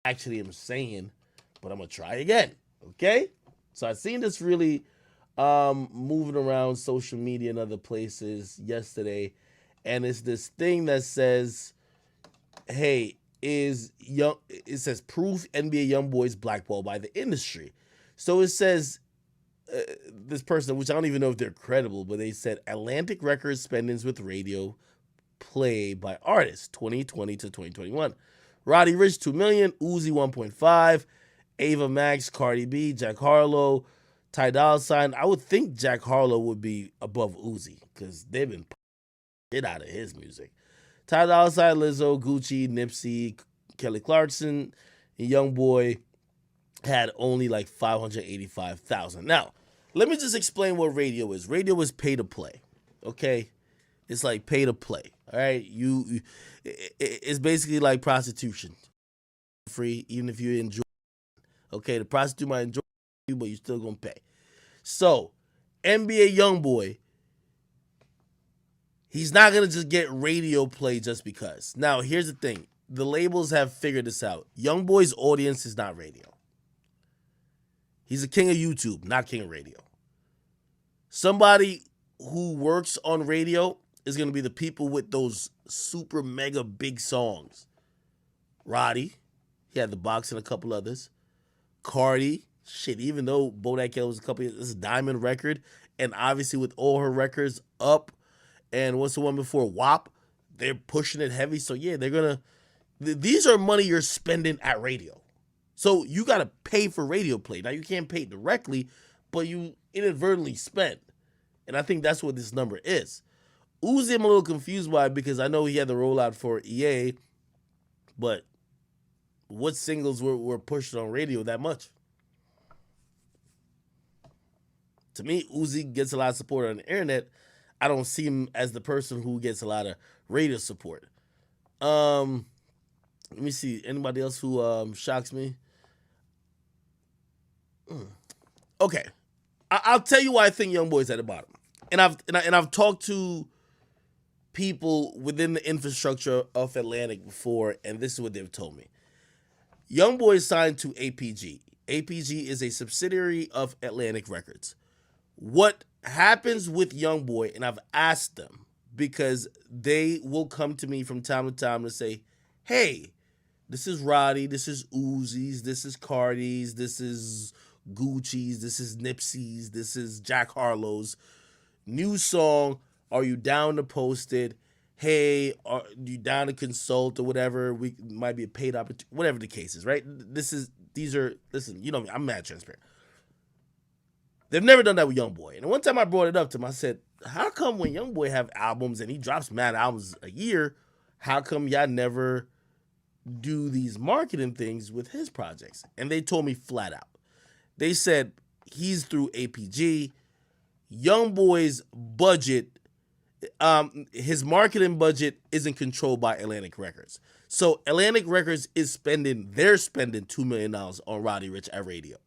actually am saying, but I'm gonna try again. Okay? So I seen this really moving around social media and other places yesterday, and it's this thing that says, hey, is young it says proof NBA Youngboy is blackballed by the industry. So it says this person, which I don't even know if they're credible, but they said Atlantic Records spendings with radio play by artists 2020 to 2021. Roddy Ricch 2 million, Uzi 1.5, Ava Max, Cardi B, Jack Harlow, Ty Dolla Sign. I would think Jack Harlow would be above Uzi because they've been shit out of his music. Ty Dolla Sign, Lizzo, Gucci, Nipsey, Kelly Clarkson, and Youngboy had only like 585,000. Now, let me just explain what radio is. Radio is pay to play. Okay? It's like pay to play. All right? It's basically like prostitution. Free, even if you enjoy. Okay, the prostitute might enjoy you, but you're still gonna pay. So, NBA Youngboy, he's not gonna just get radio play just because. Now, here's the thing: the labels have figured this out. Youngboy's audience is not radio. He's a king of YouTube, not king of radio. Somebody who works on radio is gonna be the people with those super mega big songs. Roddy, he had the box and a couple others. Cardi, shit, even though Bodak Yellow was a couple years, this is a diamond record, and obviously with all her records up, and what's the one before WAP, they're pushing it heavy. So yeah, they're gonna. These are money you're spending at radio, so you gotta pay for radio play. Now you can't pay directly, but you inadvertently spent, and I think that's what this number is. Uzi, I'm a little confused by because I know he had the rollout for EA, but what singles were pushed on radio that much? To me, Uzi gets a lot of support on the internet. I don't see him as the person who gets a lot of radio support. Let me see. Anybody else who shocks me? Okay, I'll tell you why I think Youngboy's at the bottom. And I've talked to people within the infrastructure of Atlantic before, and this is what they've told me. Youngboy is signed to APG. APG is a subsidiary of Atlantic Records. What happens with Youngboy, and I've asked them because they will come to me from time to time to say, hey, this is Roddy, this is Uzi's, this is Cardi's, this is Gucci's, this is Nipsey's, this is Jack Harlow's. New song, are you down to post it? Hey, are you down to consult or whatever? We might be a paid opportunity, whatever the case is, right? Listen, you know me, I'm mad transparent. They've never done that with Youngboy. And one time I brought it up to him, I said, how come when Youngboy have albums and he drops mad albums a year, how come y'all never do these marketing things with his projects? And they told me flat out. They said he's through APG. Youngboy's budget, his marketing budget isn't controlled by Atlantic Records. So Atlantic Records they're spending $2 million on Roddy Ricch at radio.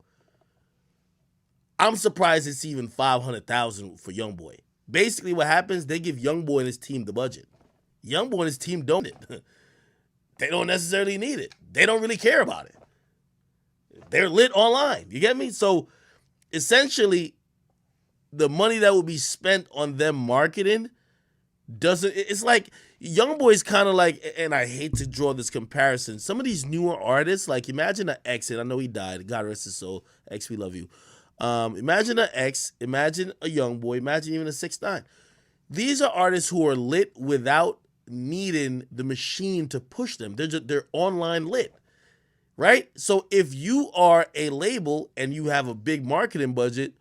I'm surprised it's even $500,000 for Youngboy. Basically what happens, they give Youngboy and his team the budget. Youngboy and his team don't it. They don't necessarily need it. They don't really care about it. They're lit online. You get me? So essentially, the money that would be spent on them marketing it's like Youngboy's kind of like, and I hate to draw this comparison, some of these newer artists, like imagine an X, and I know he died, God rest his soul, X, we love you. Imagine an X, imagine a Youngboy, imagine even a 6ix9ine. These are artists who are lit without needing the machine to push them. They're online lit, right? So if you are a label and you have a big marketing budget,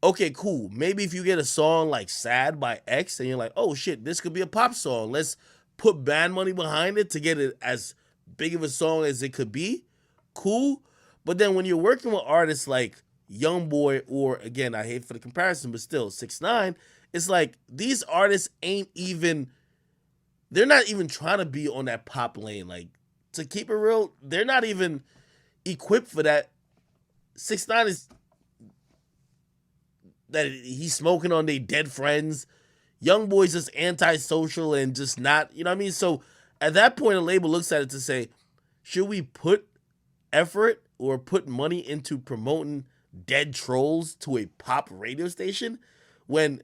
okay, cool. Maybe if you get a song like Sad by X and you're like, oh shit, this could be a pop song. Let's put band money behind it to get it as big of a song as it could be. Cool. But then when you're working with artists like Youngboy or, again, I hate for the comparison, but still 6ix9ine, it's like these artists they're not even trying to be on that pop lane. Like, to keep it real, they're not even equipped for that. 6ix9ine is that he's smoking on their dead friends. Youngboy's just antisocial and just not, you know what I mean? So at that point, a label looks at it to say, should we put effort or put money into promoting dead trolls to a pop radio station when,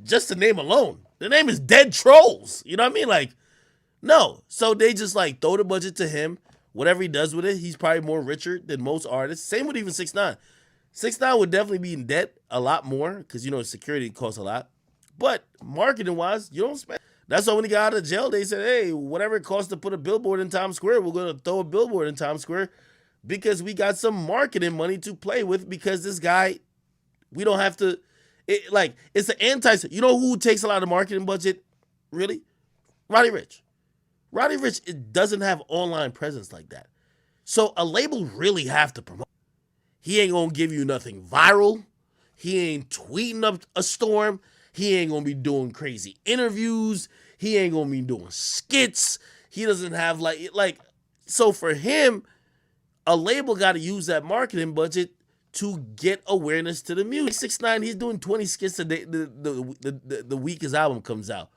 just the name alone, the name is Dead Trolls? You know what I mean? Like, no. So they just like throw the budget to him. Whatever he does with it, he's probably more richer than most artists. Same with even 6ix9ine. 6ix9ine would definitely be in debt a lot more because, you know, security costs a lot. But marketing wise, you don't spend. That's why when he got out of jail, they said, hey, whatever it costs to put a billboard in Times Square, we're going to throw a billboard in Times Square because we got some marketing money to play with because this guy, we don't have to, it's an anti, you know who takes a lot of marketing budget? Really? Roddy Ricch. Roddy Ricch, it doesn't have online presence like that. So a label really have to promote. He ain't going to give you nothing viral. He ain't tweeting up a storm. He ain't going to be doing crazy interviews. He ain't going to be doing skits. He doesn't have so for him, a label got to use that marketing budget to get awareness to the music. 6ix9ine, he's doing 20 skits a day the week his album comes out.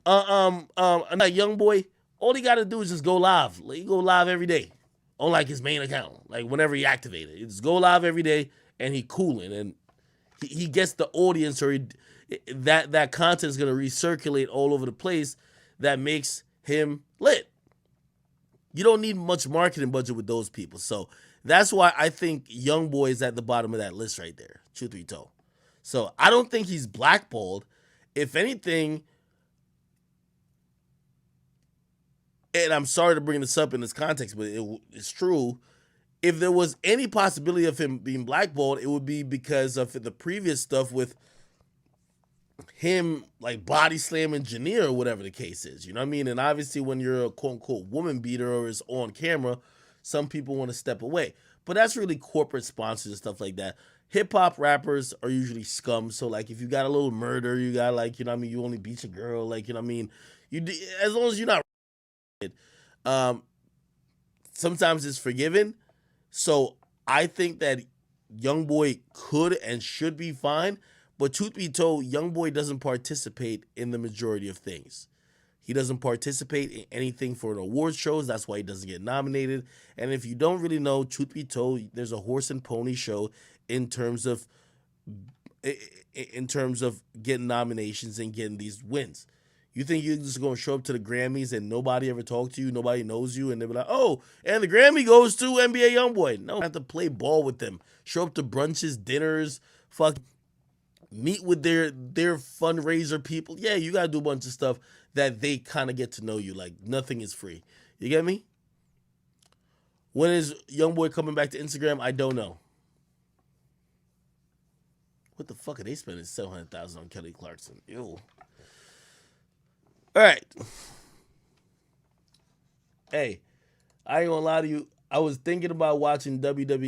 Youngboy, all he got to do is just go live. He go live every day on like his main account, like whenever he activated. He just go live every day and he cooling and he gets the audience, or that content is gonna recirculate all over the place. That makes him lit. You don't need much marketing budget with those people, so that's why I think Youngboy is at the bottom of that list right there. Truth be told, so I don't think he's blackballed. If anything, and I'm sorry to bring this up in this context, but it's true. If there was any possibility of him being blackballed, it would be because of the previous stuff with him, like body slamming Jania or whatever the case is. You know what I mean? And obviously, when you're a quote unquote woman beater or is on camera, some people want to step away. But that's really corporate sponsors and stuff like that. Hip hop rappers are usually scum. So like, if you got a little murder, you got like, you know what I mean, you only beat your girl, like, you know what I mean, as long as you're not. Sometimes it's forgiven. So I think that Youngboy could and should be fine, but truth be told, Youngboy doesn't participate in the majority of things. He doesn't participate in anything for the award shows. That's why he doesn't get nominated. And if you don't really know, truth be told, there's a horse and pony show in terms of getting nominations and getting these wins. You think you're just going to show up to the Grammys and nobody ever talked to you, nobody knows you, and they'll be like, oh, and the Grammy goes to NBA Youngboy. No, I have to play ball with them. Show up to brunches, dinners, meet with their fundraiser people. Yeah, you got to do a bunch of stuff that they kind of get to know you. Like, nothing is free. You get me? When is Youngboy coming back to Instagram? I don't know. What the fuck are they spending $700,000 on Kelly Clarkson? Ew. All right. Hey, I ain't gonna lie to you. I was thinking about watching WWE